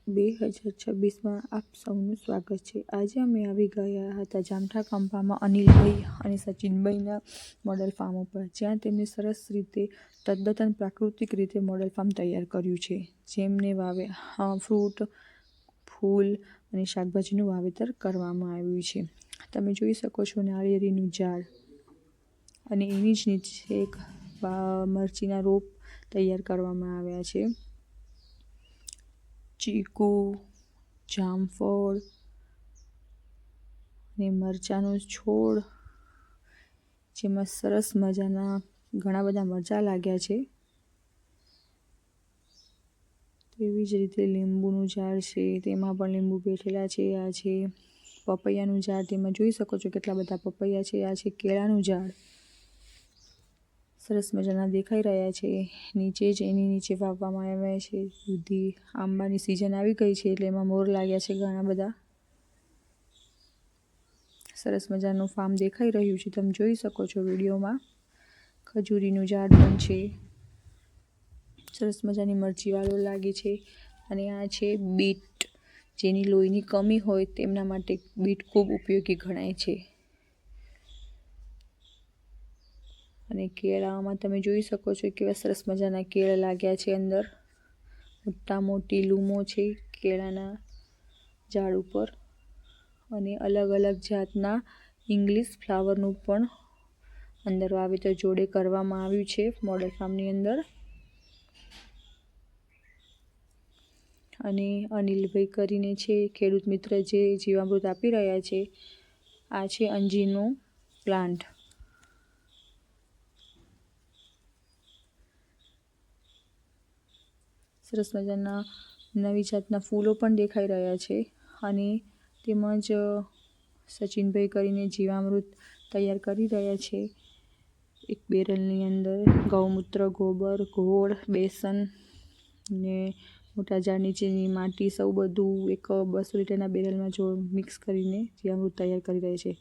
2026માં આપ સૌનું સ્વાગત છે। આજે અમે આવી ગયા હતા જામઠા કંપામાં અનિલભાઈ અને સચિનભાઈના મોડલ ફાર્મ ઉપર, જ્યાં તેમણે સરસ રીતે તદ્દન પ્રાકૃતિક રીતે મોડલ ફાર્મ તૈયાર કર્યું છે, જેમને ફ્રૂટ, ફૂલ અને શાકભાજીનું વાવેતર કરવામાં આવ્યું છે। તમે જોઈ શકો છો નાળિયેરીનું ઝાડ અને એની જ નીચે એક મરચીના રોપ તૈયાર કરવામાં આવ્યા છે। ચીકુ, જામફળ અને મરચાંનો છોડ, જેમાં સરસ મજાના ઘણા બધા મરચાં લાગ્યા છે। તેવી જ રીતે લીંબુનું ઝાડ છે, તેમાં પણ લીંબુ બેઠેલા છે। આ છે પપૈયાનું ઝાડ, તેમાં જોઈ શકો છો કેટલા બધા પપૈયા છે। આ છે કેળાનું ઝાડ, સરસ મજાના દેખાઈ રહ્યા છે। નીચે જ એની નીચે વાવવામાં આવ્યા છે દૂધી। આંબાની સિઝન આવી ગઈ છે એટલે એમાં મોર લાગ્યા છે ઘણા બધા। સરસ મજાનું ફાર્મ દેખાઈ રહ્યું છે, તમે જોઈ શકો છો વિડીયોમાં। ખજૂરીનું ઝાડ પણ છે, સરસ મજાની મરચી વાળો લાગે છે। અને આ છે બીટ, જેની લોહીની કમી હોય તેમના માટે બીટ ખૂબ ઉપયોગી ગણાય છે। અને કેળામાં તમે જોઈ શકો છો કેવા સરસ મજાના કેળા લાગ્યા છે। અંદર મોટી લૂમો છે કેળાના ઝાડ ઉપર, અને અલગ અલગ જાતના ઇંગ્લિશ ફ્લાવરનું પણ અંદર વાવેતર જોડે કરવામાં આવ્યું છે મોડલ ફાર્મની અંદર। અને અનિલભાઈ કરીને છે ખેડૂત મિત્ર, જે જીવામૃત આપી રહ્યા છે। આ છે અંજીરનો પ્લાન્ટ, સરસ મજાના નવી જાતના ફૂલો પણ દેખાઈ રહ્યા છે। અને તેમજ સચિનભાઈ કરીને જીવામૃત તૈયાર કરી રહ્યા છે એક બેરલની અંદર। ગૌમૂત્ર, ગોબર, ગોળ, બેસન ને મોટા ઝાડ નીચેની માટી સૌ બધું એક 200 લીટરના બેરલમાં મિક્સ કરીને જીવામૃત તૈયાર કરી રહ્યા છે।